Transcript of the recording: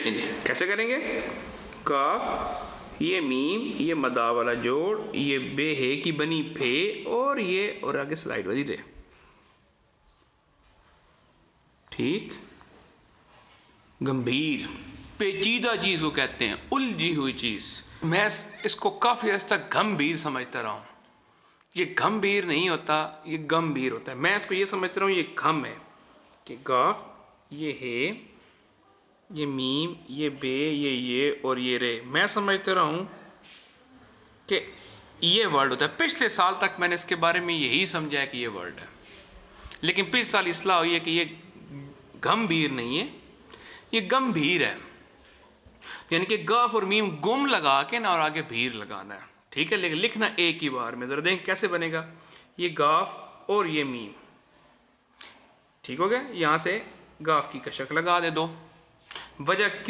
कैसे करेंगे? काफ, ये मीम, ये मदा वाला जोड़, ये बे है की बनी फे, और आगे स्लाइड वाली रे। ठीक। गंभीर, पेचीदा चीज को कहते हैं, उलझी हुई चीज। मैं इसको काफी हद तक गंभीर समझता रहा हूं। ये गंभीर नहीं होता, ये गंभीर होता है। मैं इसको ये समझता रहा हूं ये गम है कि गाफ, ये है, ये मीम, ये बे, ये और ये रे। मैं समझता रहा हूं कि ये वर्ड होता है। पिछले साल तक मैंने इसके बारे में यही समझा है कि ये वर्ड है, लेकिन पिछले साल इस्लाह हुई है कि ये गंभीर नहीं है, ये गंभीर है। यानी कि गाफ और मीम गुम लगा के ना और आगे भीर लगाना है। ठीक है, लेकिन लिखना एक ही बार में। जरा देखें कैसे बनेगा। ये गाफ और ये मीम, ठीक हो गया। यहां से गाफ की कशक लगा दे दो। वजह क्यों